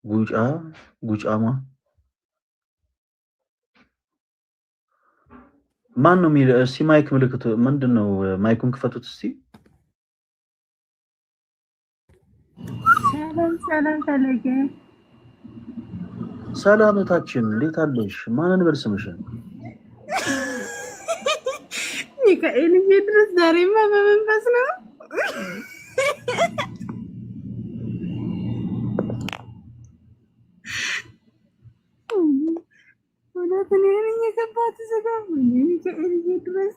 ጉጫ ጉጫማ ማን ነው የሚል እስቲ ማይክ ምልክቱ ምንድነው? ማይኩን ክፈቱት እስቲ። ሰላም ፈለገ። ሰላምታችን እንዴት አለሽ? ማንን በርስምሽን? ሚካኤል ድረስ ዛሬማ በመንፈስ ነው። ወላሂ እኔ የገባት ዘጋ ሚካኤል ድረስ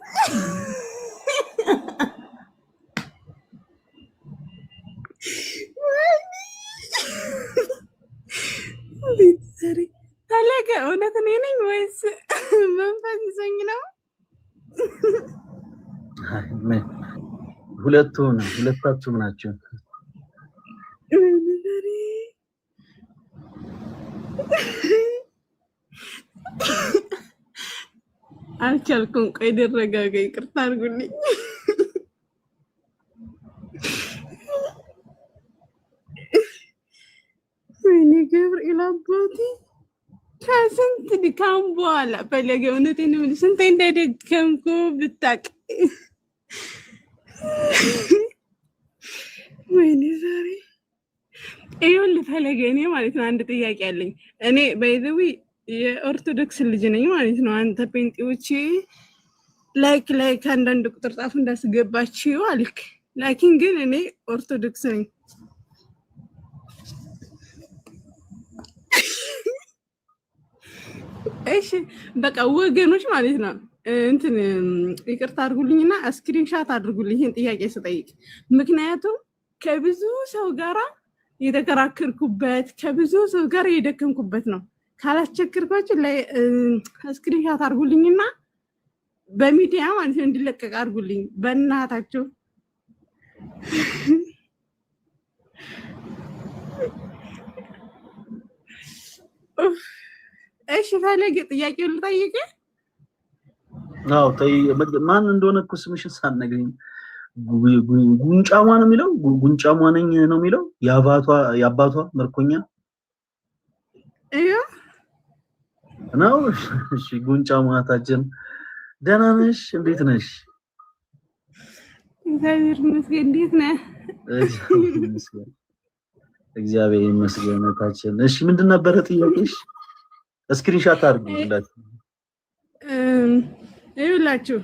ፈለገ እውነት እኔ ነኝ ወይስ መንፈስ ይዞኝ ነው? ሁለታችሁም ናችሁ። አልቻልኩም። ቆይ ልረጋጋ፣ ይቅርታ አድርጉልኝ። ወይኔ ገብርኤል አባቴ ከስንት ድካም በኋላ ፈለገ እውነቴን ነው የምልሽ፣ ስንት እንደደከምኩ ብታውቅ። ወይኔ ዛሬ ይኸውልህ ፈለገ፣ እኔ ማለት ነው አንድ ጥያቄ አለኝ። እኔ በይዘዊ የኦርቶዶክስ ልጅ ነኝ ማለት ነው። አንተ ጴንጤዎች ላይክ አንዳንድ ቁጥር ጻፉ እንዳስገባችው አልክ። ላኪን ግን እኔ ኦርቶዶክስ ነኝ። እሺ በቃ ወገኖች ማለት ነው እንትን ይቅርታ አድርጉልኝና ስክሪንሻት አድርጉልኝ ይሄን ጥያቄ ስጠይቅ። ምክንያቱም ከብዙ ሰው ጋራ የተከራከርኩበት ከብዙ ሰው ጋር የደከምኩበት ነው። ካላስቸገርኳችሁ ላይ ስክሪንሻት አድርጉልኝና በሚዲያ ማለት ነው እንዲለቀቅ አድርጉልኝ በእናታችሁ። እሺ ፈለገ ጥያቄውን ልጠይቅ? አዎ ማን እንደሆነ እኮ ስምሽን ሳትነግሪኝ ጉንጫሟ ነው የሚለው? ጉንጫሟ ነኝ ነው የሚለው? የአባቷ ምርኮኛ እዩ ነው። እሺ ጉንጫሟ ታችን ደህና ነሽ? እንዴት ነሽ? እግዚአብሔር ይመስገን። እንዴት ነህ? እግዚአብሔር ይመስገን ታችን። እሺ ምንድን ነበረ ጥያቄሽ? ስክሪንሻት አድርጉላት። ይኸውላችሁ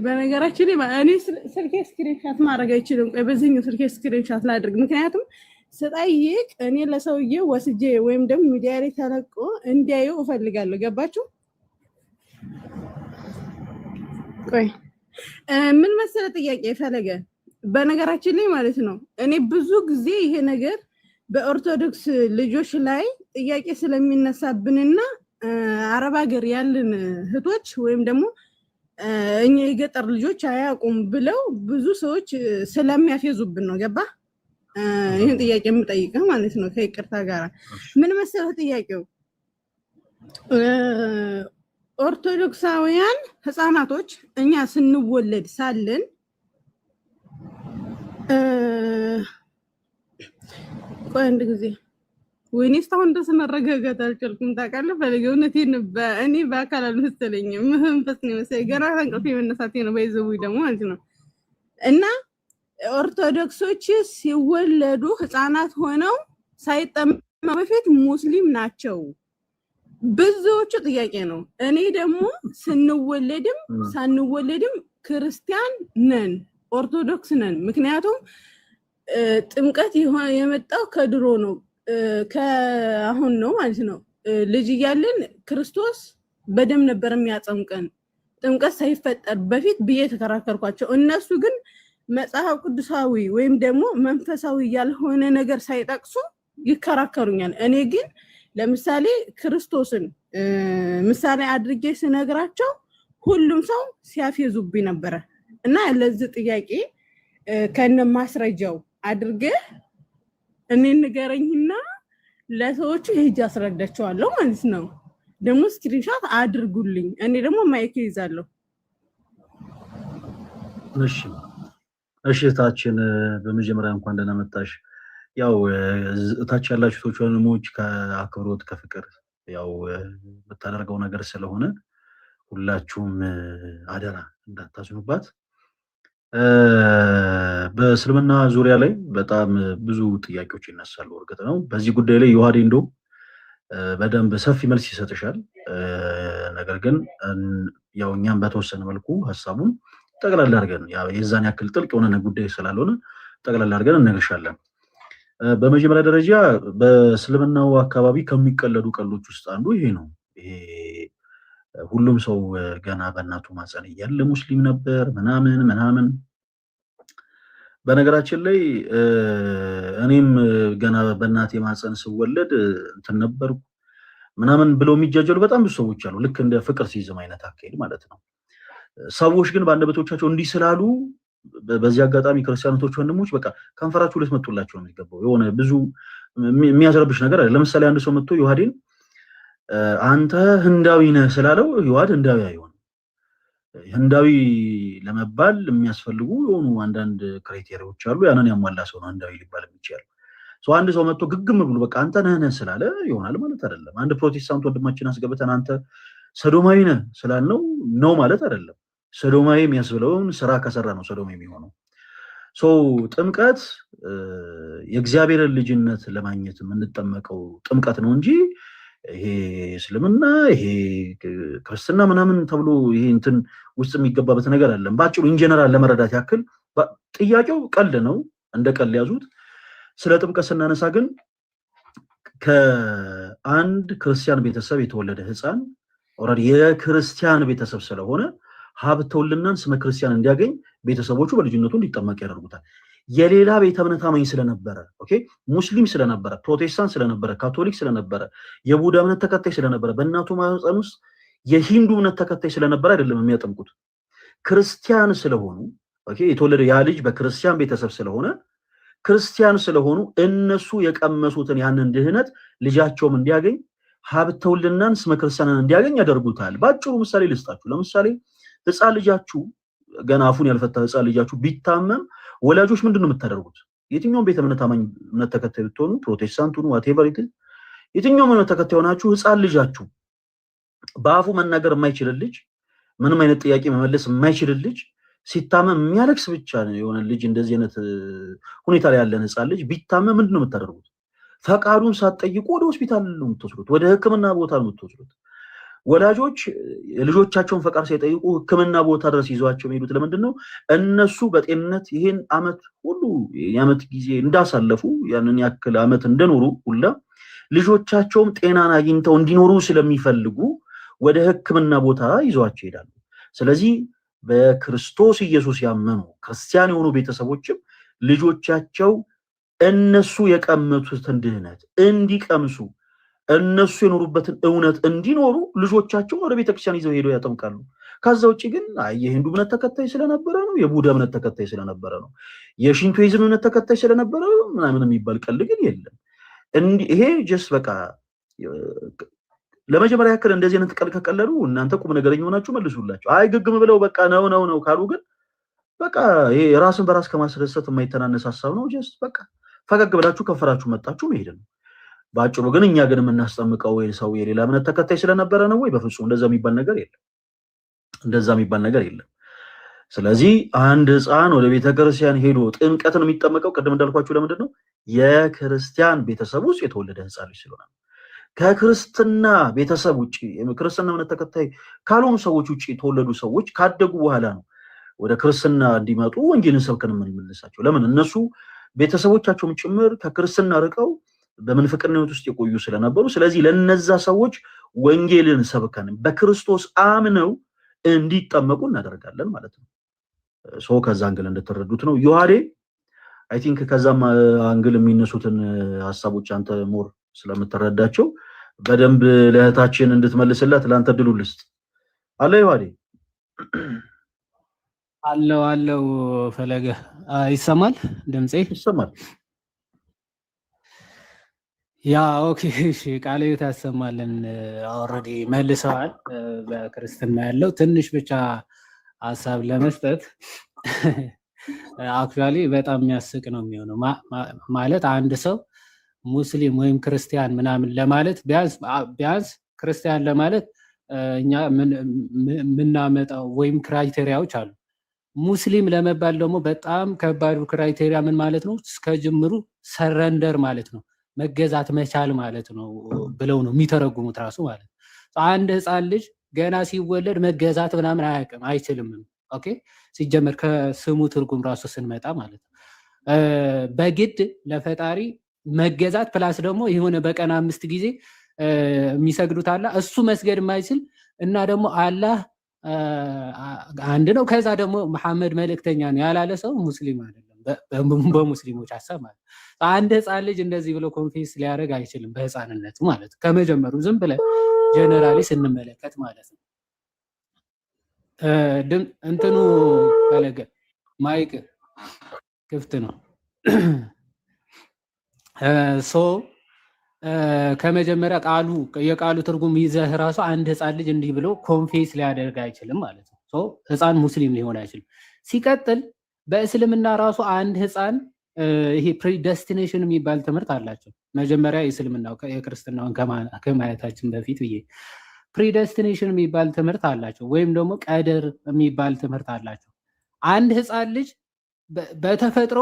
በነገራችን ላይ እኔ ስልኬ ስክሪንሻት ማድረግ አይችልም። ቆይ በዚህኛው ስልኬ ስክሪንሻት ላድርግ። ምክንያቱም ስጠይቅ እኔ ለሰውዬው ወስጄ ወይም ደግሞ ሚዲያ ላይ ተለቆ እንዲያዩ እፈልጋለሁ። ገባችሁ? ቆይ ምን መሰለ ጥያቄ ፈለገ፣ በነገራችን ላይ ማለት ነው እኔ ብዙ ጊዜ ይሄ ነገር በኦርቶዶክስ ልጆች ላይ ጥያቄ ስለሚነሳብንና አረብ ሀገር ያለን እህቶች ወይም ደግሞ እኛ የገጠር ልጆች አያውቁም ብለው ብዙ ሰዎች ስለሚያፌዙብን ነው። ገባ? ይሄን ጥያቄ የምጠይቀው ማለት ነው ከይቅርታ ጋር። ምን መሰለህ ጥያቄው፣ ኦርቶዶክሳውያን ህፃናቶች እኛ ስንወለድ ሳለን ቆይ አንድ ጊዜ ወይኔ እስካሁን ድረስ መረጋጋት አልቻልኩም። ታውቃለህ ፈለገ እውነቴን እኔ በአካል አልመሰለኝም መንፈስ ነው መሰለኝ። ገና ከእንቅልፌ መነሳቴ ነው። በይዘው ደግሞ ማለት ነው እና ኦርቶዶክሶች ሲወለዱ ህፃናት ሆነው ሳይጠመቁ በፊት ሙስሊም ናቸው። ብዙዎቹ ጥያቄ ነው። እኔ ደግሞ ስንወለድም ሳንወለድም ክርስቲያን ነን፣ ኦርቶዶክስ ነን። ምክንያቱም ጥምቀት የመጣው ከድሮ ነው፣ ከአሁን ነው ማለት ነው። ልጅ እያለን ክርስቶስ በደም ነበር የሚያጸምቀን ጥምቀት ሳይፈጠር በፊት ብዬ ተከራከርኳቸው። እነሱ ግን መጽሐፍ ቅዱሳዊ ወይም ደግሞ መንፈሳዊ ያልሆነ ነገር ሳይጠቅሱ ይከራከሩኛል። እኔ ግን ለምሳሌ ክርስቶስን ምሳሌ አድርጌ ስነግራቸው ሁሉም ሰው ሲያፌዙብኝ ነበረ እና ለዚህ ጥያቄ ከነ ማስረጃው አድርገህ እኔ ንገረኝና ለሰዎቹ ሄጅ አስረዳቸዋለሁ ማለት ነው። ደግሞ ስክሪንሻት አድርጉልኝ፣ እኔ ደግሞ ማይክ ይዛለሁ። እሺ እሺ ታችን በመጀመሪያ እንኳን ደህና መጣሽ። ያው እታች ያላችሁ ሰዎች ወንድሞች ከአክብሮት ከፍቅር ያው የምታደርገው ነገር ስለሆነ ሁላችሁም አደራ እንዳታዝኑባት። በእስልምና ዙሪያ ላይ በጣም ብዙ ጥያቄዎች ይነሳሉ። እርግጥ ነው በዚህ ጉዳይ ላይ ዮሐዴ እንደው በደንብ ሰፊ መልስ ይሰጥሻል። ነገር ግን ያው እኛም በተወሰነ መልኩ ሐሳቡን ጠቅላላ አድርገን ያው የዛን ያክል ጥልቅ የሆነ ጉዳይ ስላልሆነ ጠቅላላ አድርገን እንነግርሻለን። በመጀመሪያ ደረጃ በእስልምናው አካባቢ ከሚቀለዱ ቀልዶች ውስጥ አንዱ ይሄ ነው። ይሄ ሁሉም ሰው ገና በእናቱ ማፀን እያለ ሙስሊም ነበር ምናምን። በነገራችን ላይ እኔም ገና በእናቴ ማፀን ስወለድ እንትን ነበርኩ ምናምን ብለው የሚጃጀሉ በጣም ብዙ ሰዎች አሉ። ልክ እንደ ፍቅር ሲዝም አይነት አካሄድ ማለት ነው። ሰዎች ግን በአንደበቶቻቸው እንዲህ ስላሉ በዚህ አጋጣሚ ክርስቲያኖች ወንድሞች በቃ ከንፈራችሁ ልትመጡላቸው ነው የሚገባው። የሆነ ብዙ የሚያስረብሽ ነገር አለ። ለምሳሌ አንድ ሰው መጥቶ ዮሐዴን አንተ ህንዳዊ ነህ ስላለው ዮሐድ ህንዳዊ አይሆንም። ህንዳዊ ለመባል የሚያስፈልጉ የሆኑ አንዳንድ ክራይቴሪያዎች አሉ። ያንን ያሟላ ሰው ነው ህንዳዊ ሊባል የሚችል። አንድ ሰው መጥቶ ግግም ብሎ በቃ አንተ ነህ ስላለ ይሆናል ማለት አይደለም። አንድ ፕሮቴስታንት ወንድማችን አስገብተን አንተ ሰዶማዊ ነህ ስላልነው ነው ማለት አይደለም። ሰዶማዊ የሚያስብለውን ስራ ከሰራ ነው ሰዶም የሚሆነው። ጥምቀት የእግዚአብሔርን ልጅነት ለማግኘት የምንጠመቀው ጥምቀት ነው እንጂ ይሄ እስልምና ይሄ ክርስትና ምናምን ተብሎ ይሄ እንትን ውስጥ የሚገባበት ነገር አለ። ባጭሩ ኢንጀነራል ለመረዳት ያክል ጥያቄው ቀልድ ነው፣ እንደ ቀልድ ያዙት። ስለ ጥምቀት ስናነሳ ግን ከአንድ ክርስቲያን ቤተሰብ የተወለደ ህፃን ኦልሬዲ የክርስቲያን ቤተሰብ ስለሆነ ሀብተ ወልድናን ስመ ክርስቲያን እንዲያገኝ ቤተሰቦቹ በልጅነቱ እንዲጠመቅ ያደርጉታል። የሌላ ቤተ እምነት አማኝ ስለነበረ ሙስሊም ስለነበረ ፕሮቴስታንት ስለነበረ ካቶሊክ ስለነበረ የቡዳ እምነት ተከታይ ስለነበረ በእናቱ ማህፀን ውስጥ የሂንዱ እምነት ተከታይ ስለነበረ አይደለም የሚያጠምቁት። ክርስቲያን ስለሆኑ የተወለደ ያ ልጅ በክርስቲያን ቤተሰብ ስለሆነ ክርስቲያን ስለሆኑ እነሱ የቀመሱትን ያንን ድህነት ልጃቸውም እንዲያገኝ ሀብተ ወልድናን ስመ ክርስቲያንን እንዲያገኝ ያደርጉታል። ባጭሩ ምሳሌ ልስጣችሁ። ለምሳሌ ህፃን ልጃችሁ ገና አፉን ያልፈታ ህፃን ልጃችሁ ቢታመም ወላጆች ምንድነው የምታደርጉት? የትኛውም ቤተ እምነት አማኝ እምነት ተከታይ ብትሆኑ ፕሮቴስታንት ሁኑ ዋቴቨር የትኛውም እምነት ተከታይ ሆናችሁ ህፃን ልጃችሁ በአፉ መናገር የማይችል ልጅ ምንም አይነት ጥያቄ መመለስ የማይችል ልጅ ሲታመም የሚያለቅስ ብቻ የሆነ ልጅ እንደዚህ አይነት ሁኔታ ላይ ያለን ህፃን ልጅ ቢታመም ምንድነው የምታደርጉት? ፈቃዱን ሳትጠይቁ ወደ ሆስፒታል ነው የምትወስዱት፣ ወደ ህክምና ቦታ ነው የምትወስዱት። ወላጆች የልጆቻቸውን ፈቃድ ሳይጠይቁ ህክምና ቦታ ድረስ ይዟቸው የሚሄዱት ለምንድን ነው? እነሱ በጤንነት ይሄን አመት ሁሉ የአመት ጊዜ እንዳሳለፉ ያንን ያክል አመት እንደኖሩ ሁላ ልጆቻቸውም ጤናን አግኝተው እንዲኖሩ ስለሚፈልጉ ወደ ህክምና ቦታ ይዟቸው ይሄዳሉ። ስለዚህ በክርስቶስ ኢየሱስ ያመኑ ክርስቲያን የሆኑ ቤተሰቦችም ልጆቻቸው እነሱ የቀመቱትን ድህነት እንዲቀምሱ እነሱ የኖሩበትን እውነት እንዲኖሩ ልጆቻቸውን ወደ ቤተክርስቲያን ይዘው ሄደው ያጠምቃሉ። ከዛ ውጪ ግን የሂንዱ እምነት ተከታይ ስለነበረ ነው፣ የቡዳ እምነት ተከታይ ስለነበረ ነው፣ የሽንቶይዝም እምነት ተከታይ ስለነበረ ምናምን የሚባል ቀልድ ግን የለም። ይሄ ጀስት በቃ ለመጀመሪያ ያክል እንደዚህ አይነት ቀልድ ከቀለሉ እናንተ ቁም ነገረኛ ሆናችሁ መልሱላቸው። ግግም ብለው በቃ ነው ካሉ ግን በቃ ይሄ ራስን በራስ ከማስደሰት የማይተናነስ ሀሳብ ነው። ጀስት በቃ ፈገግ ብላችሁ ከፈራችሁ መጣችሁ መሄድ ነው። ባጭሩ ግን እኛ ግን የምናስጠምቀው ሰው የሌላ እምነት ተከታይ ስለነበረ ነው ወይ? በፍጹም እንደዛ የሚባል ነገር የለም። ስለዚህ አንድ ህፃን ወደ ቤተክርስቲያን ሄዶ ጥምቀትን የሚጠመቀው ቅድም እንዳልኳችሁ ለምንድን ነው? የክርስቲያን ቤተሰብ ውስጥ የተወለደ ህፃን ልጅ ስለሆነ። ከክርስትና ቤተሰብ ውጪ ክርስትና እምነት ተከታይ ካልሆኑ ሰዎች ውጪ የተወለዱ ሰዎች ካደጉ በኋላ ነው ወደ ክርስትና እንዲመጡ ወንጌልን ሰብከን የምንመልሳቸው። ለምን? እነሱ ቤተሰቦቻቸውም ጭምር ከክርስትና ርቀው በምንፍቅና ህይወት ውስጥ የቆዩ ስለነበሩ፣ ስለዚህ ለነዛ ሰዎች ወንጌልን ሰብከን በክርስቶስ አምነው እንዲጠመቁ እናደርጋለን ማለት ነው። ከዛ አንግል እንድትረዱት ነው። ዮሐዴ አይ ቲንክ ከዛም አንግል የሚነሱትን ሀሳቦች አንተ ሞር ስለምትረዳቸው በደንብ ለእህታችን እንድትመልስላት ለአንተ ድሉ ልስጥ። አለ ዮሐዴ? አለው ፈለገ ይሰማል? ድምጼ ይሰማል? ያ ኦኬ እሺ፣ ቃል ታሰማለን። ኦልሬዲ መልሰዋል። በክርስትና ያለው ትንሽ ብቻ ሐሳብ ለመስጠት አክቹአሊ በጣም የሚያስቅ ነው የሚሆነው። ማለት አንድ ሰው ሙስሊም ወይም ክርስቲያን ምናምን ለማለት ቢያንስ ክርስቲያን ለማለት እኛ ምናመጣው ወይም ክራይቴሪያዎች አሉ። ሙስሊም ለመባል ደግሞ በጣም ከባዱ ክራይቴሪያ ምን ማለት ነው? እስከ ጅምሩ ሰረንደር ማለት ነው፣ መገዛት መቻል ማለት ነው ብለው ነው የሚተረጉሙት ራሱ ማለት ነው። አንድ ህፃን ልጅ ገና ሲወለድ መገዛት ምናምን አያውቅም፣ አይችልም። ኦኬ ሲጀመር ከስሙ ትርጉም ራሱ ስንመጣ ማለት ነው በግድ ለፈጣሪ መገዛት ፕላስ ደግሞ የሆነ በቀን 5 ጊዜ የሚሰግዱት አላ እሱ መስገድ የማይችል እና ደግሞ አላህ አንድ ነው ከዛ ደግሞ መሐመድ መልእክተኛ ነው ያላለ ሰው ሙስሊም አይደለም በሙስሊሞች ሐሳብ ማለት። አንድ ህፃን ልጅ እንደዚህ ብሎ ኮንፌስ ሊያደርግ አይችልም በህፃንነቱ ማለት ከመጀመሩ ዝም ብለን ጀነራሊ ስንመለከት ማለት ነው። እንትኑ ፈለገ ማይክ ክፍት ነው። ሶ ከመጀመሪያ የቃሉ ትርጉም ይዘህ ራሱ አንድ ህፃን ልጅ እንዲህ ብሎ ኮንፌስ ሊያደርግ አይችልም ማለት ነው። ሶ ህፃን ሙስሊም ሊሆን አይችልም። ሲቀጥል በእስልምና ራሱ አንድ ህፃን ይሄ ፕሪደስቲኔሽን የሚባል ትምህርት አላቸው። መጀመሪያ የእስልምናው የክርስትናውን ከማየታችን በፊት ብዬ ፕሪደስቲኔሽን የሚባል ትምህርት አላቸው፣ ወይም ደግሞ ቀደር የሚባል ትምህርት አላቸው። አንድ ህፃን ልጅ በተፈጥሮ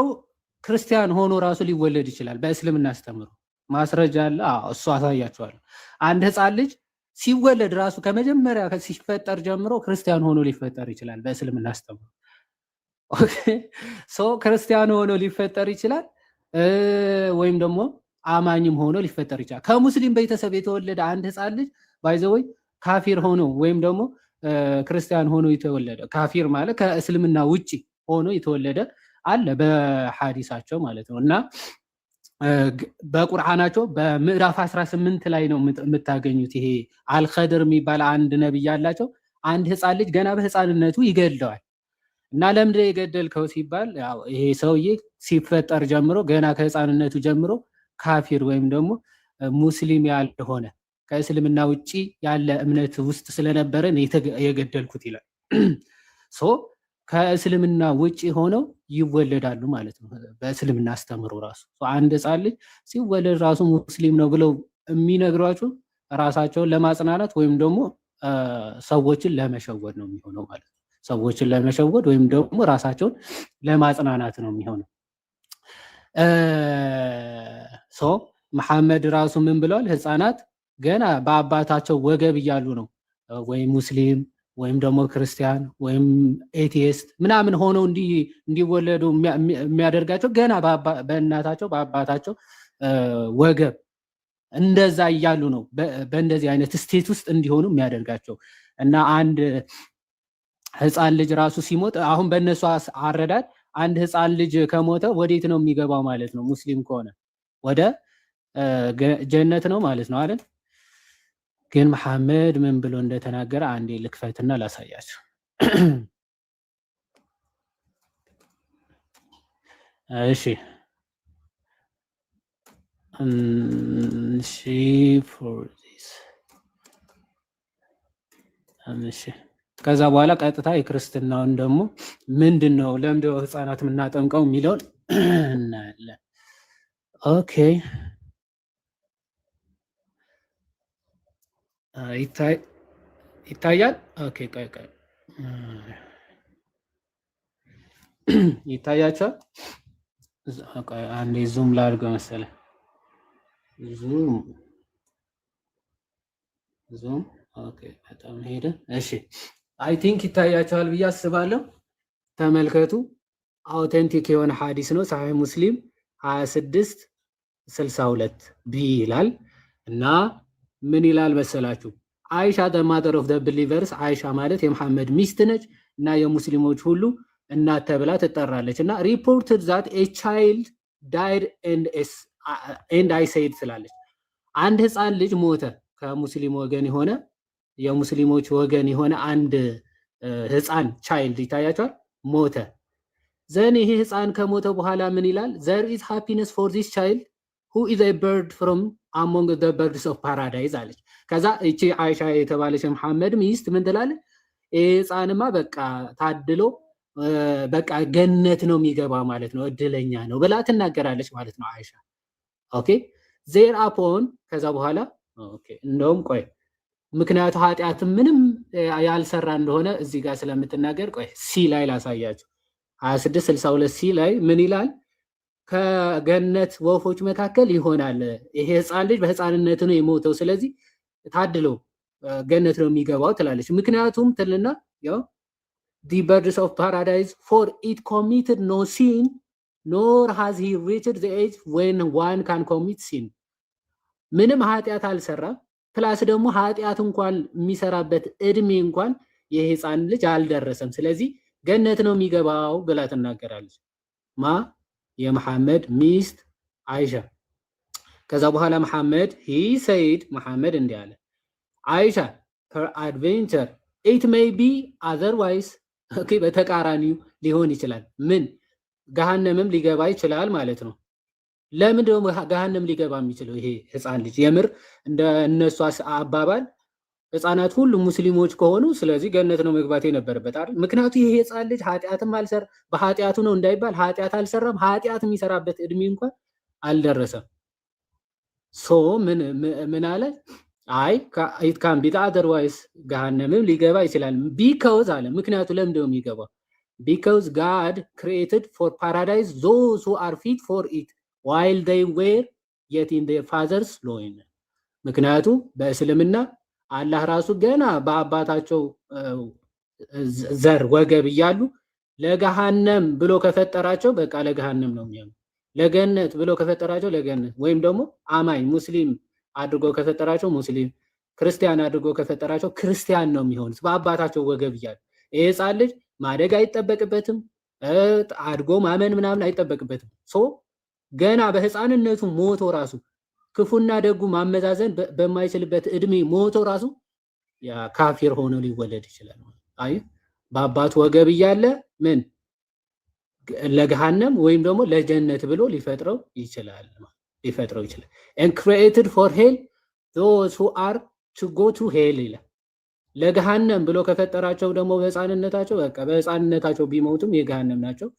ክርስቲያን ሆኖ ራሱ ሊወለድ ይችላል። በእስልምና አስተምሮ ማስረጃ አለ፣ እሱ አሳያቸዋለሁ። አንድ ህፃን ልጅ ሲወለድ ራሱ ከመጀመሪያ ሲፈጠር ጀምሮ ክርስቲያን ሆኖ ሊፈጠር ይችላል በእስልምና አስተምሮ። ሶ ክርስቲያን ሆኖ ሊፈጠር ይችላል፣ ወይም ደግሞ አማኝም ሆኖ ሊፈጠር ይችላል። ከሙስሊም ቤተሰብ የተወለደ አንድ ህፃን ልጅ ባይዘወይ ካፊር ሆኖ ወይም ደግሞ ክርስቲያን ሆኖ የተወለደ ካፊር ማለት ከእስልምና ውጪ ሆኖ የተወለደ አለ በሐዲሳቸው ማለት ነው። እና በቁርአናቸው በምዕራፍ 18 ላይ ነው የምታገኙት። ይሄ አልኸድር የሚባል አንድ ነብይ ያላቸው አንድ ህፃን ልጅ ገና በህፃንነቱ ይገድለዋል። እና ለምንድን ነው የገደልከው ሲባል ያው ይሄ ሰውዬ ሲፈጠር ጀምሮ ገና ከህፃንነቱ ጀምሮ ካፊር ወይም ደግሞ ሙስሊም ያልሆነ ከእስልምና ውጪ ያለ እምነት ውስጥ ስለነበረ የገደልኩት ይላል። ሶ ከእስልምና ውጪ ሆነው ይወለዳሉ ማለት ነው በእስልምና አስተምሮ ራሱ። አንድ ህፃን ልጅ ሲወለድ ራሱ ሙስሊም ነው ብለው የሚነግሯቸው ራሳቸውን ለማጽናናት ወይም ደግሞ ሰዎችን ለመሸወድ ነው የሚሆነው ማለት ነው። ሰዎችን ለመሸወድ ወይም ደግሞ ራሳቸውን ለማጽናናት ነው የሚሆነው። ሶ መሐመድ ራሱ ምን ብለዋል? ህፃናት ገና በአባታቸው ወገብ እያሉ ነው ወይ ሙስሊም ወይም ደግሞ ክርስቲያን ወይም ኤቲስት ምናምን ሆነው እንዲወለዱ የሚያደርጋቸው ገና በእናታቸው በአባታቸው ወገብ እንደዛ እያሉ ነው በእንደዚህ አይነት ስቴት ውስጥ እንዲሆኑ የሚያደርጋቸው። እና አንድ ህፃን ልጅ ራሱ ሲሞት አሁን በእነሱ አረዳድ አንድ ህፃን ልጅ ከሞተ ወዴት ነው የሚገባው ማለት ነው? ሙስሊም ከሆነ ወደ ጀነት ነው ማለት ነው አይደል? ግን መሐመድ ምን ብሎ እንደተናገረ አንዴ ልክፈትና ላሳያችሁ። እሺ for this እሺ ከዛ በኋላ ቀጥታ የክርስትናውን ደግሞ ምንድነው ለምንድነው ህፃናት የምናጠምቀው የሚለውን እናያለን። ኦኬ ይታያል። ኦኬ ቆይ ይታያችኋል? አንዴ ዙም ላድርገው መሰለኝ። ዙም ኦኬ በጣም ሄደ። እሺ አይ ቲንክ ይታያችኋል ብዬ አስባለሁ። ተመልከቱ። አውተንቲክ የሆነ ሐዲስ ነው። ሳሂህ ሙስሊም 2662 ቢ ይላል እና ምን ይላል መሰላችሁ? አይሻ the mother of the believers አይሻ ማለት የመሐመድ ሚስት ነች እና የሙስሊሞች ሁሉ እናት ተብላ ትጠራለች። እና reported that a child died and I said ስላለች አንድ ህፃን ልጅ ሞተ። ከሙስሊም ወገን የሆነ የሙስሊሞች ወገን የሆነ አንድ ህፃን ቻይልድ ይታያቸዋል ሞተ። ዘን ይሄ ህፃን ከሞተ በኋላ ምን ይላል? there is happiness for this child who is a bird from among the birds of paradise አለች። ከዛ እቺ አይሻ የተባለች መሐመድ ሚስት ምን ትላለች? ህፃንማ በቃ ታድሎ በቃ ገነት ነው የሚገባ ማለት ነው፣ እድለኛ ነው ብላ ትናገራለች ማለት ነው አይሻ። ኦኬ ዜር አፖን ከዛ በኋላ ኦኬ እንደውም ቆይ ምክንያቱ ኃጢአት ምንም ያልሰራ እንደሆነ እዚህ ጋር ስለምትናገር ቆይ ሲ ላይ ላሳያችሁ 2662 ሲ ላይ ምን ይላል? ከገነት ወፎች መካከል ይሆናል ይሄ ህፃን ልጅ በህፃንነት ነው የሞተው፣ ስለዚህ ታድሎ ገነት ነው የሚገባው ትላለች። ምክንያቱም ትልና ያው the birds of paradise for it committed no sin nor has he reached the age when one can commit sin ምንም ኃጢአት አልሰራም ፕላስ ደግሞ ኃጢአት እንኳን የሚሰራበት እድሜ እንኳን የህፃን ልጅ አልደረሰም፣ ስለዚህ ገነት ነው የሚገባው ብላ ትናገራለች። ማ የመሐመድ ሚስት አይሻ። ከዛ በኋላ መሐመድ he said መሐመድ እንዲህ አለ አይሻ per adventure it may be otherwise ኦኬ በተቃራኒው ሊሆን ይችላል። ምን ገሃነምም ሊገባ ይችላል ማለት ነው። ለምን ደግሞ ገሃነም ሊገባ የሚችለው ይሄ ህፃን ልጅ? የምር እንደ እነሱ አባባል ህፃናት ሁሉ ሙስሊሞች ከሆኑ ስለዚህ ገነት ነው መግባት የነበረበት አይደል? ምክንያቱም ይሄ ህፃን ልጅ ኃጢአትም አልሰራ በኃጢአቱ ነው እንዳይባል ኃጢአት አልሰራም፣ ኃጢአት የሚሰራበት እድሜ እንኳን አልደረሰም። ሶ ምን አለ? አይ it can be otherwise ገሃነምም ሊገባ ይችላል because አለ። ምክንያቱ ለምን ነው የሚገባው? because God created for paradise those who are fit for it while they were yet in their father's loin። ምክንያቱ በእስልምና አላህ ራሱ ገና በአባታቸው ዘር ወገብ እያሉ ለገሃነም ብሎ ከፈጠራቸው በቃ ለገሃነም ነው የሚሆነው፣ ለገነት ብሎ ከፈጠራቸው ለገነት፣ ወይም ደግሞ አማኝ ሙስሊም አድርጎ ከፈጠራቸው ሙስሊም፣ ክርስቲያን አድርጎ ከፈጠራቸው ክርስቲያን ነው የሚሆኑት በአባታቸው ወገብ እያሉ። ይሄ ህፃን ልጅ ማደግ አይጠበቅበትም፣ አድጎ ማመን ምናምን አይጠበቅበትም። ሶ ገና በህፃንነቱ ሞቶ ራሱ ክፉና ደጉ ማመዛዘን በማይችልበት እድሜ ሞቶ ራሱ ያ ካፊር ሆኖ ሊወለድ ይችላል። አይ በአባቱ ወገብ እያለ ምን ለገሃነም ወይም ደግሞ ለጀነት ብሎ ሊፈጥረው ይችላል። and created for hell those who are to go to hell ይላል። ለገሃነም ብሎ ከፈጠራቸው ደግሞ በህፃንነታቸው በቃ በህፃንነታቸው ቢሞቱም የገሃነም ናቸው፣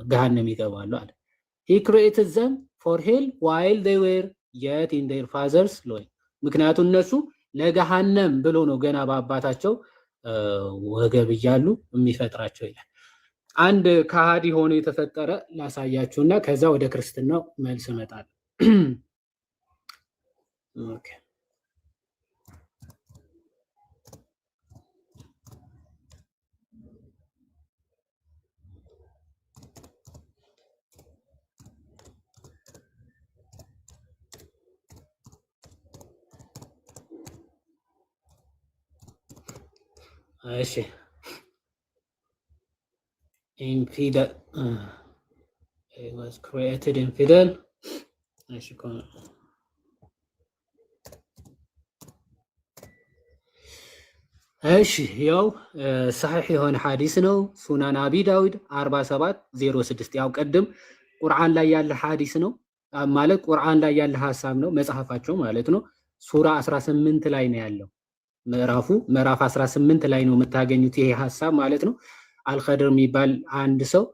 ገሃነም ይገባሉ አለ። he created them for hell while they were yet in their father's loin። ምክንያቱም እነሱ ለገሃነም ብሎ ነው ገና በአባታቸው ወገብ እያሉ የሚፈጥራቸው ይላል። አንድ ከሃዲ ሆኖ የተፈጠረ ላሳያችሁና ከዛ ወደ ክርስትናው መልስ እመጣለሁ። ኦኬ እሺ infidel it was created infidel እሺ ያው صحيح የሆነ ሐዲስ ነው። ሱናን አቢ ዳውድ 4706 ያው ቀድም ቁርአን ላይ ያለ ሐዲስ ነው ማለት ቁርአን ላይ ያለ ሐሳብ ነው መጽሐፋቸው ማለት ነው። ሱራ 18 ላይ ነው ያለው። ምዕራፍ 18 ላይ ነው የምታገኙት ይሄ ሐሳብ ማለት ነው። አልኸድር የሚባል አንድ ሰው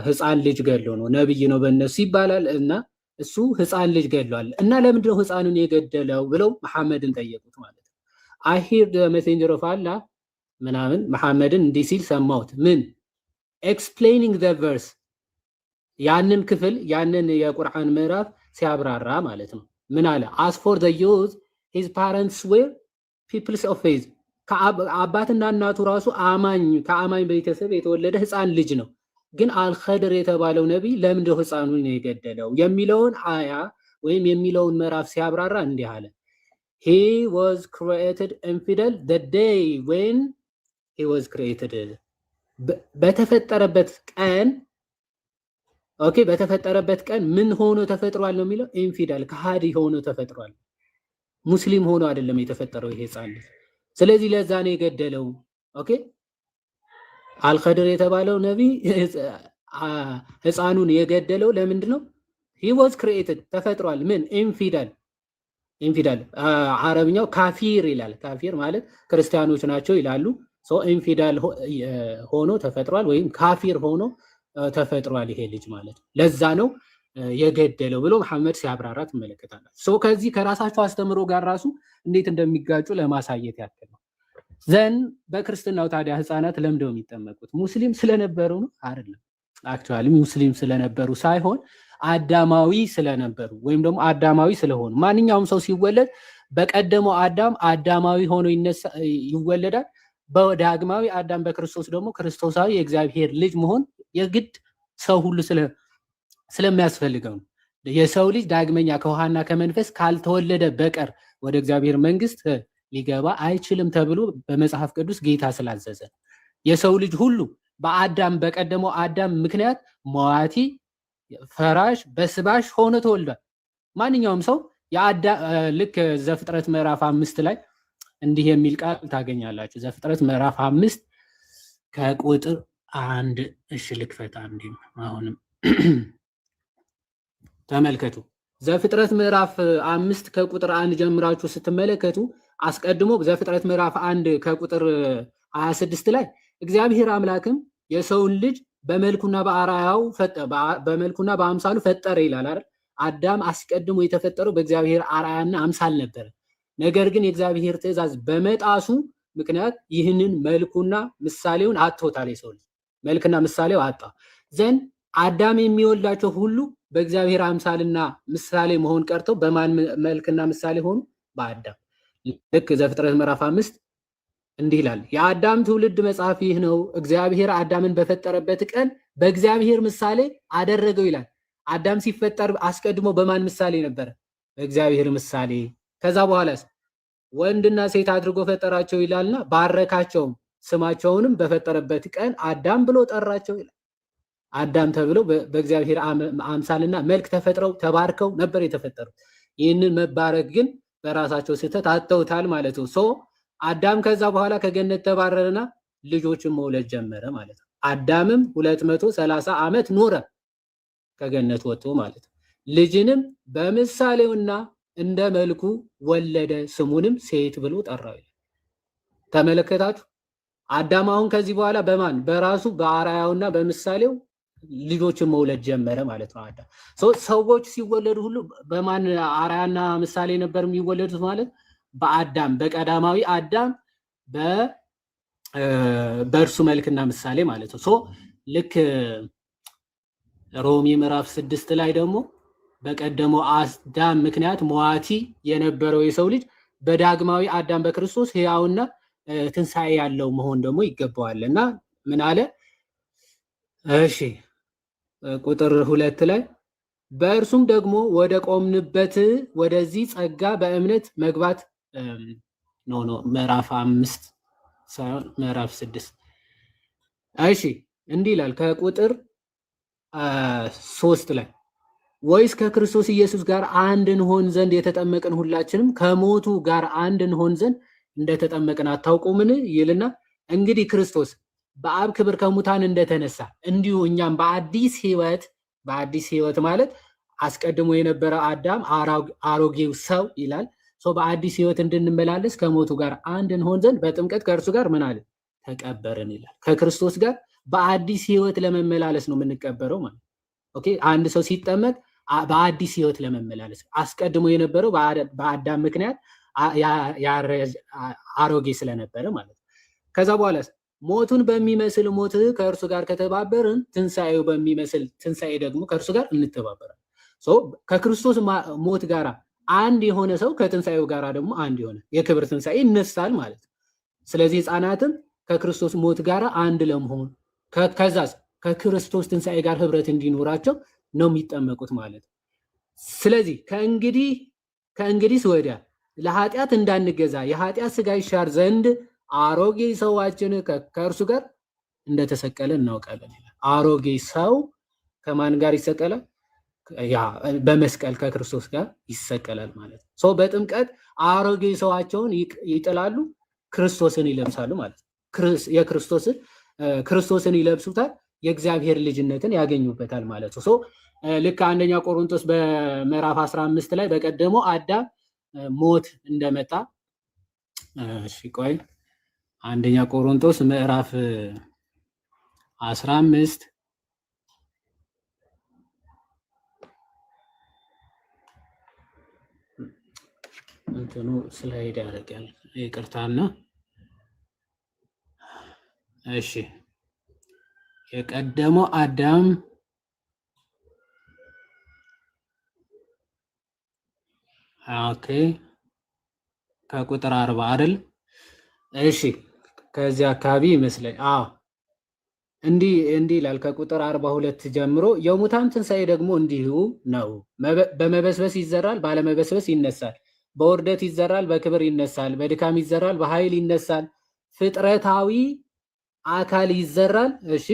ህፃን ልጅ ገድሎ ነው ነብይ ነው በእነሱ ይባላል እና እሱ ህፃን ልጅ ገድሏል እና ለምንድን ነው ህፃኑን የገደለው ብለው መሐመድን ጠየቁት ማለት ነው። I hear the messenger of Allah ምናምን መሐመድን እንዲህ ሲል ሰማሁት። ምን explaining the verse ያንን ክፍል ያንን የቁርአን ምዕራፍ ሲያብራራ ማለት ነው። ምን አለ? as for the youth his parents were peoples of faith ከአባትና እናቱ ራሱ ከአማኝ ቤተሰብ የተወለደ ህፃን ልጅ ነው። ግን አልኸድር የተባለው ነቢይ ለምንድነው ህፃኑን የገደለው የሚለውን አያ ወይም የሚለውን ምዕራፍ ሲያብራራ እንዲህ አለ። he was created infidel the day when he was created በተፈጠረበት ቀን ኦኬ በተፈጠረበት ቀን ምን ሆኖ ተፈጥሯል ነው የሚለው ኢንፊደል ከሃዲ ሆኖ ተፈጥሯል። ሙስሊም ሆኖ አይደለም የተፈጠረው ይሄ ህፃን ልጅ። ስለዚህ ለዛ ነው የገደለው። ኦኬ አልኸድር የተባለው ነቢይ ህፃኑን የገደለው ለምንድን ነው? he was created ተፈጥሯል። ምን ኢንፊደል አረብኛው ካፊር ይላል። ካፊር ማለት ክርስቲያኖች ናቸው ይላሉ። ኢንፊዳል ሆኖ ተፈጥሯል ወይም ካፊር ሆኖ ተፈጥሯል ይሄ ልጅ ማለት ነው። ለዛ ነው የገደለው ብሎ መሐመድ ሲያብራራ ትመለከታላችሁ። ከዚህ ከራሳቸው አስተምሮ ጋር ራሱ እንዴት እንደሚጋጩ ለማሳየት ያክል ነው። ዘን በክርስትናው ታዲያ ህፃናት ለምደው የሚጠመቁት ሙስሊም ስለነበሩ ነው አይደለም። አክቹአሊ ሙስሊም ስለነበሩ ሳይሆን አዳማዊ ስለነበሩ ወይም ደግሞ አዳማዊ ስለሆኑ ማንኛውም ሰው ሲወለድ በቀደመው አዳም አዳማዊ ሆኖ ይወለዳል። በዳግማዊ አዳም በክርስቶስ ደግሞ ክርስቶሳዊ የእግዚአብሔር ልጅ መሆን የግድ ሰው ሁሉ ስለሚያስፈልገው ነው። የሰው ልጅ ዳግመኛ ከውሃና ከመንፈስ ካልተወለደ በቀር ወደ እግዚአብሔር መንግስት ሊገባ አይችልም ተብሎ በመጽሐፍ ቅዱስ ጌታ ስላዘዘ የሰው ልጅ ሁሉ በአዳም በቀደመው አዳም ምክንያት ሟቲ ፈራሽ በስባሽ ሆኖ ተወልዷል። ማንኛውም ሰው ልክ ዘፍጥረት ምዕራፍ 5 ላይ እንዲህ የሚል ቃል ታገኛላችሁ። ዘፍጥረት ምዕራፍ 5 ከቁጥር 1 እሺ ልክፈት አንዴ አሁንም ተመልከቱ። ዘፍጥረት ምዕራፍ 5 ከቁጥር 1 ጀምራችሁ ስትመለከቱ አስቀድሞ ዘፍጥረት ምዕራፍ 1 ከቁጥር 26 ላይ እግዚአብሔር አምላክም የሰውን ልጅ በመልኩና በአርአያው በመልኩና በአምሳሉ ፈጠረ ይላል አይደል? አዳም አስቀድሞ የተፈጠረው በእግዚአብሔር አርአያና አምሳል ነበር። ነገር ግን የእግዚአብሔር ትእዛዝ በመጣሱ ምክንያት ይህንን መልኩና ምሳሌውን አጥቶታል። የሰው ልጅ መልክና ምሳሌው አጣ ዘንድ አዳም የሚወልዳቸው ሁሉ በእግዚአብሔር አምሳልና ምሳሌ መሆን ቀርተው በማን መልክና ምሳሌ ሆኑ? በአዳም። ልክ ዘፍጥረት ምዕራፍ 5 እንዲህ ይላል፣ የአዳም ትውልድ መጽሐፍ ይህ ነው። እግዚአብሔር አዳምን በፈጠረበት ቀን በእግዚአብሔር ምሳሌ አደረገው ይላል። አዳም ሲፈጠር አስቀድሞ በማን ምሳሌ ነበረ? በእግዚአብሔር ምሳሌ። ከዛ በኋላስ ወንድና ሴት አድርጎ ፈጠራቸው ይላልና ባረካቸውም፣ ስማቸውንም በፈጠረበት ቀን አዳም ብሎ ጠራቸው ይላል። አዳም ተብለው በእግዚአብሔር አምሳልና መልክ ተፈጥረው ተባርከው ነበር የተፈጠሩት። ይህንን መባረክ ግን በራሳቸው ስህተት አጥተውታል ማለት ነው። አዳም ከዛ በኋላ ከገነት ተባረረና ልጆችን መውለድ ጀመረ ማለት ነው። አዳምም 230 ዓመት ኖረ ከገነት ወጥቶ ማለት ነው። ልጅንም በምሳሌውና እንደ መልኩ ወለደ፣ ስሙንም ሴት ብሎ ጠራው። ተመለከታችሁ? አዳም አሁን ከዚህ በኋላ በማን በራሱ በአርአያውና በምሳሌው ልጆችን መውለድ ጀመረ ማለት ነው። አዳም ሰዎች ሲወለዱ ሁሉ በማን አርአያና ምሳሌ ነበር የሚወለዱት ማለት? በአዳም በቀዳማዊ አዳም በእርሱ መልክና ምሳሌ ማለት ነው። ልክ ሮሜ ምዕራፍ 6 ላይ ደግሞ በቀደመው አዳም ምክንያት ሟቲ የነበረው የሰው ልጅ በዳግማዊ አዳም በክርስቶስ ሕያውና ትንሣኤ ያለው መሆን ደግሞ ይገባዋል እና ምን አለ? እሺ ቁጥር 2 ላይ በእርሱም ደግሞ ወደ ቆምንበት ወደዚህ ጸጋ በእምነት መግባት ምዕራፍ 5 ሳይሆን ምዕራፍ 6። እሺ እንዲህ ይላል ከቁጥር 3 ላይ ወይስ ከክርስቶስ ኢየሱስ ጋር አንድ እንሆን ዘንድ የተጠመቅን ሁላችንም ከሞቱ ጋር አንድ እንሆን ዘንድ እንደተጠመቅን አታውቁምን? ይልና እንግዲህ ክርስቶስ በአብ ክብር ከሙታን እንደተነሳ እንዲሁ እኛም በአዲስ ህይወት ማለት አስቀድሞ የነበረ አዳም አሮጌው ሰው ይላል። በአዲስ ህይወት እንድንመላለስ ከሞቱ ጋር አንድ እንሆን ዘንድ በጥምቀት ከእርሱ ጋር ምን አለ? ተቀበርን ይላል። ከክርስቶስ ጋር በአዲስ ህይወት ለመመላለስ ነው የምንቀበረው ማለት። ኦኬ አንድ ሰው ሲጠመቅ በአዲስ ህይወት ለመመላለስ አስቀድሞ የነበረው በአዳም ምክንያት አሮጌ ስለነበረ ማለት። ከዛ በኋላ ሞቱን በሚመስል ሞት ከእርሱ ጋር ከተባበርን ትንሣኤው በሚመስል ትንሣኤ ደግሞ ከእርሱ ጋር እንተባበራለን። ከክርስቶስ ሞት ጋር አንድ የሆነ ሰው ከትንሣኤው ጋር ደግሞ አንድ የሆነ የክብር ትንሣኤ ይነሳል ማለት ነው። ስለዚህ ህፃናትም ከክርስቶስ ሞት ጋር አንድ ለመሆን ከዛስ ከክርስቶስ ትንሣኤ ጋር ህብረት እንዲኖራቸው ነው የሚጠመቁት ማለት ነው። ስለዚህ ከእንግዲህ ወዲያ ለኃጢአት እንዳንገዛ የኃጢአት ስጋ ይሻር ዘንድ አሮጌ ሰዋችን ከእርሱ ጋር እንደተሰቀለ እናውቃለን። አሮጌ ሰው ከማን ጋር ይሰቀላል? በመስቀል ከክርስቶስ ጋር ይሰቀላል ማለት ነው። በጥምቀት አሮጌ ሰዋቸውን ይጥላሉ፣ ክርስቶስን ይለብሳሉ ማለት ነው። ክርስቶስን ይለብሱታል፣ የእግዚአብሔር ልጅነትን ያገኙበታል ማለት ነው። ልክ አንደኛ ቆሮንቶስ በምዕራፍ 15 ላይ በቀደመው አዳም ሞት እንደመጣ እሺ ቆይ አንደኛ ቆሮንቶስ ምዕራፍ 15 እንትኑ ስላይድ ያደርጋል ይቅርታና እሺ የቀደመው አዳም ኦኬ ከቁጥር 40 አይደል? እሺ ከዚህ አካባቢ ይመስለኝ እንዲህ ይላል ከቁጥር 42 ጀምሮ የሙታን ትንሣኤ ደግሞ እንዲሁ ነው። በመበስበስ ይዘራል፣ ባለመበስበስ ይነሳል። በውርደት ይዘራል፣ በክብር ይነሳል። በድካም ይዘራል፣ በኃይል ይነሳል። ፍጥረታዊ አካል ይዘራል፣ እሺ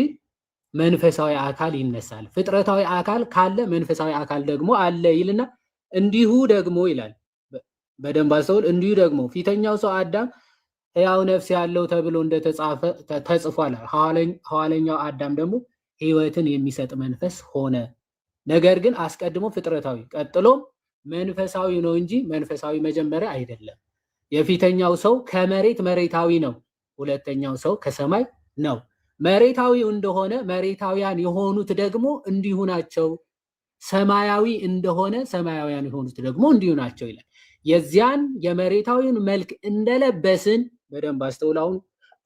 መንፈሳዊ አካል ይነሳል። ፍጥረታዊ አካል ካለ መንፈሳዊ አካል ደግሞ አለ ይልና እንዲሁ ደግሞ ይላል። በደንብ አስተውል። እንዲሁ ደግሞ ፊተኛው ሰው አዳም ሕያው ነፍስ ያለው ተብሎ እንደተጻፈ ተጽፏል። ኋለኛው አዳም ደግሞ ሕይወትን የሚሰጥ መንፈስ ሆነ። ነገር ግን አስቀድሞ ፍጥረታዊ ቀጥሎም መንፈሳዊ ነው እንጂ መንፈሳዊ መጀመሪያ አይደለም። የፊተኛው ሰው ከመሬት መሬታዊ ነው፣ ሁለተኛው ሰው ከሰማይ ነው። መሬታዊ እንደሆነ መሬታውያን የሆኑት ደግሞ እንዲሁ ናቸው፣ ሰማያዊ እንደሆነ ሰማያውያን የሆኑት ደግሞ እንዲሁ ናቸው ይላል። የዚያን የመሬታዊውን መልክ እንደለበስን በደንብ አስተውላውን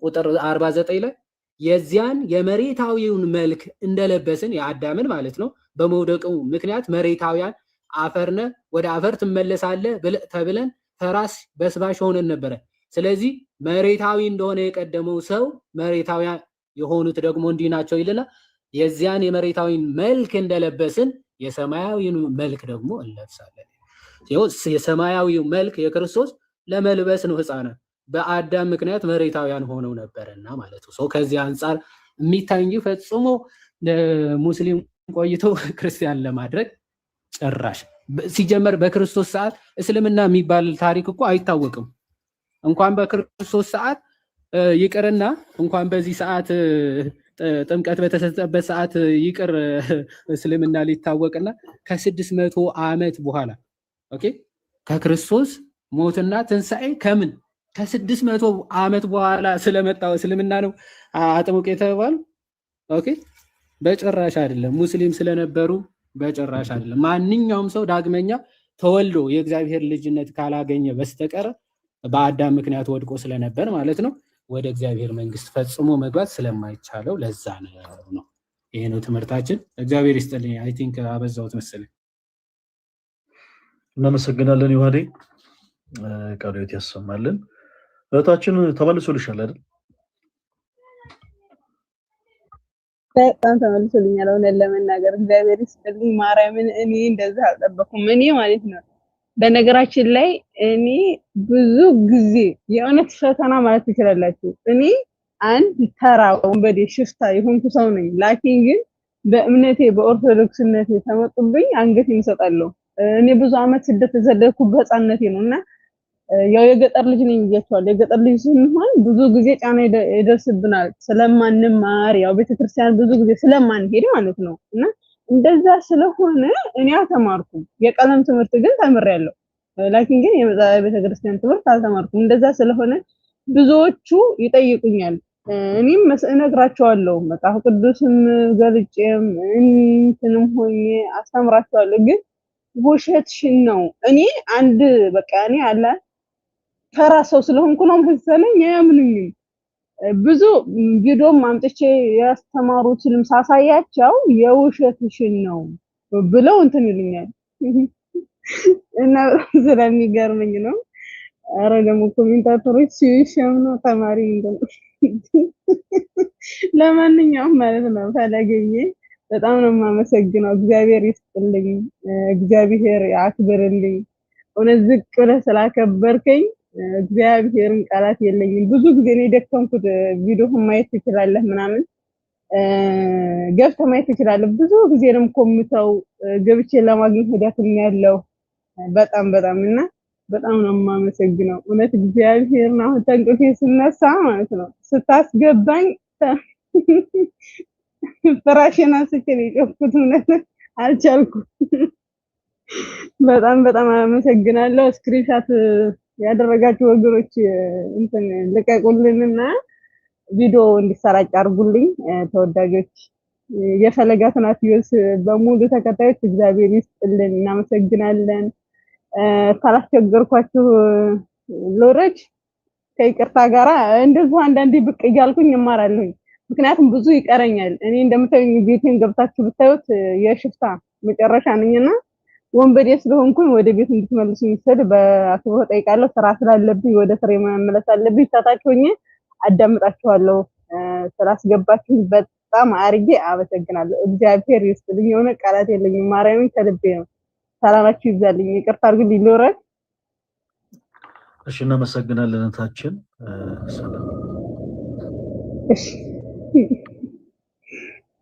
ቁጥር 49 ላይ የዚያን የመሬታዊውን መልክ እንደለበስን የአዳምን ማለት ነው። በመውደቁ ምክንያት መሬታውያን አፈርነ ወደ አፈር ትመለሳለህ ተብለን ፈራስ በስባሽ ሆነን ነበረ። ስለዚህ መሬታዊ እንደሆነ የቀደመው ሰው መሬታውያን የሆኑት ደግሞ እንዲህ ናቸው ይልና የዚያን የመሬታዊን መልክ እንደለበስን የሰማያዊውን መልክ ደግሞ እንለብሳለን። የሰማያዊው መልክ የክርስቶስ ለመልበስ ነው። ሕፃናት በአዳም ምክንያት መሬታውያን ሆነው ነበርና ማለት ነው። ሰው ከዚህ አንጻር የሚታይ እንጂ ፈጽሞ ሙስሊም ቆይቶ ክርስቲያን ለማድረግ ጭራሽ ሲጀመር በክርስቶስ ሰዓት እስልምና የሚባል ታሪክ እኮ አይታወቅም። እንኳን በክርስቶስ ሰዓት ይቅርና እንኳን በዚህ ሰዓት ጥምቀት በተሰጠበት ሰዓት ይቅር እስልምና ሊታወቅና ከ600 ዓመት በኋላ ኦኬ ከክርስቶስ ሞትና ትንሣኤ ከምን ከ600 ዓመት በኋላ ስለመጣው እስልምና ነው አጥምቅ የተባሉ። ኦኬ በጭራሽ አይደለም። ሙስሊም ስለነበሩ በጭራሽ አይደለም። ማንኛውም ሰው ዳግመኛ ተወልዶ የእግዚአብሔር ልጅነት ካላገኘ በስተቀር በአዳም ምክንያት ወድቆ ስለነበር ማለት ነው ወደ እግዚአብሔር መንግስት ፈጽሞ መግባት ስለማይቻለው ለዛ ነው። ይሄ ነው ትምህርታችን። እግዚአብሔር ይስጥልኝ። አይ ቲንክ አበዛሁት መሰለኝ። እናመሰግናለን ዮሐዴ፣ ቃልዎት ያሰማልን። እህታችን ተመልሶልሻል አይደል? በጣም ተመልሶልኛል። እውነት ለመናገር እግዚአብሔር ይስጥልኝ። ማርያምን እኔ እንደዛ አልጠበኩም። እኔ ማለት ነው በነገራችን ላይ እኔ ብዙ ጊዜ የእውነት ፈተና ማለት ትችላላችሁ። እኔ አንድ ተራ ወንበዴ ሽፍታ የሆንኩ ሰው ነኝ። ላኪን ግን በእምነቴ በኦርቶዶክስነቴ ተመጡብኝ አንገቴን እሰጣለሁ። እኔ ብዙ አመት ስደት ተሰደድኩ በህፃንነቴ ነውና ያው የገጠር ልጅ ነኝ ብያቸዋለሁ። የገጠር ልጅ ስንሆን ብዙ ጊዜ ጫና ይደርስብናል ስለማንማር፣ ያው ቤተክርስቲያን ብዙ ጊዜ ስለማንሄድ ማለት ነው። እና እንደዛ ስለሆነ እኔ አልተማርኩም። የቀለም ትምህርት ግን ተምሬያለሁ። ላኪን ግን የቤተክርስቲያን ትምህርት አልተማርኩም። እንደዛ ስለሆነ ብዙዎቹ ይጠይቁኛል፣ እኔም እነግራቸዋለሁ። መጽሐፍ ቅዱስም ገልጬም እንትንም ሆኜ አስተምራቸዋለሁ። ግን ውሸትሽን ነው። እኔ አንድ በቃ እኔ አለ ተራ ሰው ስለሆንኩ ነው መሰለኝ አያምኑኝም። ብዙ ቪዲዮም አምጥቼ ያስተማሩትንም ሳሳያቸው የውሸትሽን ነው ብለው እንትን ይሉኛል እና ስለሚገርመኝ ነው። አረ ደግሞ ኮሜንታተሮች ሲሸምኑ ተማሪ እንደው ለማንኛውም ማለት ነው ፈለገኝ በጣም ነው የማመሰግነው። እግዚአብሔር ይስጥልኝ፣ እግዚአብሔር ያክብርልኝ። እውነት ዝቅ ብለህ ስላከበርከኝ እግዚአብሔርን ቃላት የለኝም። ብዙ ጊዜ ነው የደከምኩት። ቪዲዮ ማየት ትችላለህ ምናምን ገብተህ ማየት ትችላለህ። ብዙ ጊዜ ነው የምኮምተው ገብቼ ለማግኘት ሄዳትም ያለው በጣም እና በጣም ነው የማመሰግነው። እውነት እግዚአብሔርን አሁን ተንቅልፌ ስነሳ ማለት ነው ስታስገባኝ ፍራሽን አንስቼ ነው የጮፍኩት። እውነት አልቻልኩም። በጣም አመሰግናለሁ። ስክሪንሻት ያደረጋችሁ ወገኖች እንትን ልቀቁልንና ቪዲዮ እንዲሰራጭ አድርጉልኝ። ተወዳጆች የፈለገ አትናትዮስ በሙሉ ተከታዮች እግዚአብሔር ይስጥልን፣ እናመሰግናለን። ካላስቸገርኳችሁ ሎረጅ ከይቅርታ ጋራ እንደዚህ አንዳንዴ ብቅ እያልኩኝ እማራለሁኝ። ምክንያቱም ብዙ ይቀረኛል። እኔ እንደምታዩኝ ቤቴን ገብታችሁ ብታዩት የሽፍታ መጨረሻ ነኝና ወንበዴ ስለሆንኩኝ ወደ ቤት እንድትመልሱኝ ስል በአክብሮት ጠይቃለሁ። ስራ ስላለብኝ ወደ ስራ መመለስ አለብኝ። ታታች ሆኜ አዳምጣችኋለሁ። ስላስገባችሁ በጣም አርጌ አመሰግናለሁ። እግዚአብሔር ይስጥልኝ። የሆነ ቃላት የለኝም። ማርያምን ከልቤ ነው። ሰላማችሁ ይብዛልኝ። ይቅርታ አድርጉልኝ ሎረጅ። እሺ እናመሰግናለን እህታችን። ሰላም። እሺ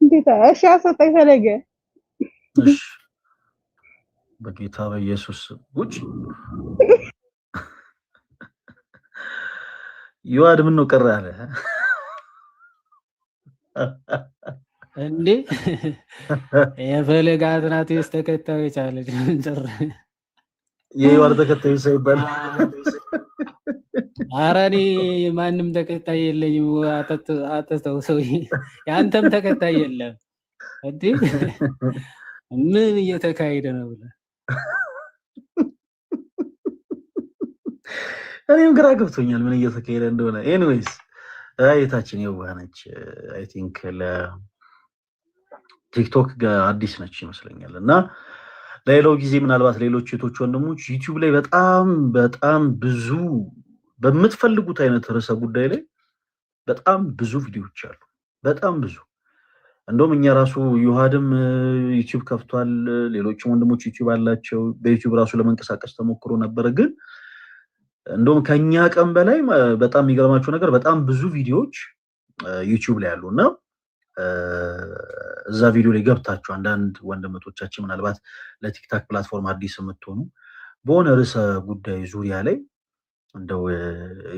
እንዴት እሺ አሰጣኝ ፈለገ። እሺ በጌታ በኢየሱስ ውጭ ይዋድ ምን ነው ቀረ አለ እንዴ የፈለገ አትናትዮስ ተከታዮች አለ እንጀር የይዋድ ተከታዮች ሳይባል ኧረ እኔ ማንም ተከታይ የለኝም። አተተው ሰው ያንተም ተከታይ የለም እንዴ? ምን እየተካሄደ ነው ብለህ እኔም ግራ ገብቶኛል ምን እየተካሄደ እንደሆነ። ኤኒዌይስ አይታችን የዋነች አይ ቲንክ ለቲክቶክ አዲስ ነች ይመስለኛል እና ለሌላው ጊዜ ምናልባት ሌሎች ሴቶች ወንድሞች ዩቲዩብ ላይ በጣም ብዙ በምትፈልጉት አይነት ርዕሰ ጉዳይ ላይ በጣም ብዙ ቪዲዮዎች አሉ። በጣም ብዙ እንደውም እኛ ራሱ ዩሃድም ዩቲዩብ ከፍቷል። ሌሎችም ወንድሞች ዩቲዩብ አላቸው። በዩቲዩብ ራሱ ለመንቀሳቀስ ተሞክሮ ነበር። ግን እንደውም ከኛ ቀን በላይ በጣም የሚገርማቸው ነገር በጣም ብዙ ቪዲዮዎች ዩቲዩብ ላይ አሉና እዛ ቪዲዮ ላይ ገብታችሁ አንዳንድ ወንድሞቻችን ምናልባት ለቲክታክ ፕላትፎርም አዲስ የምትሆኑ በሆነ ርዕሰ ጉዳይ ዙሪያ ላይ እንደው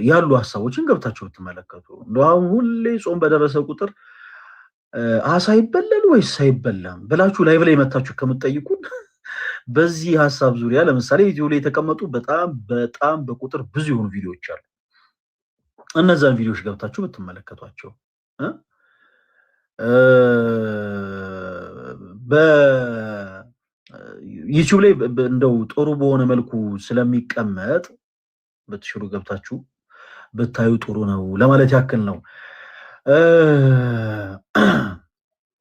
ያሉ ሐሳቦችን ገብታችሁ ብትመለከቱ እንደው አሁን ሁሌ ጾም በደረሰ ቁጥር አሳ ይበላል ወይስ አይበላም ብላችሁ ላይቭ ላይ መታችሁ ከምትጠይቁን በዚህ ሐሳብ ዙሪያ ለምሳሌ ቪዲዮ ላይ የተቀመጡ በጣም በቁጥር ብዙ የሆኑ ቪዲዮዎች አሉ። እነዛን ቪዲዮዎች ገብታችሁ ብትመለከቷቸው በዩቲዩብ ላይ እንደው ጥሩ በሆነ መልኩ ስለሚቀመጥ በትሽሩ ገብታችሁ ብታዩ ጥሩ ነው ለማለት ያክል ነው።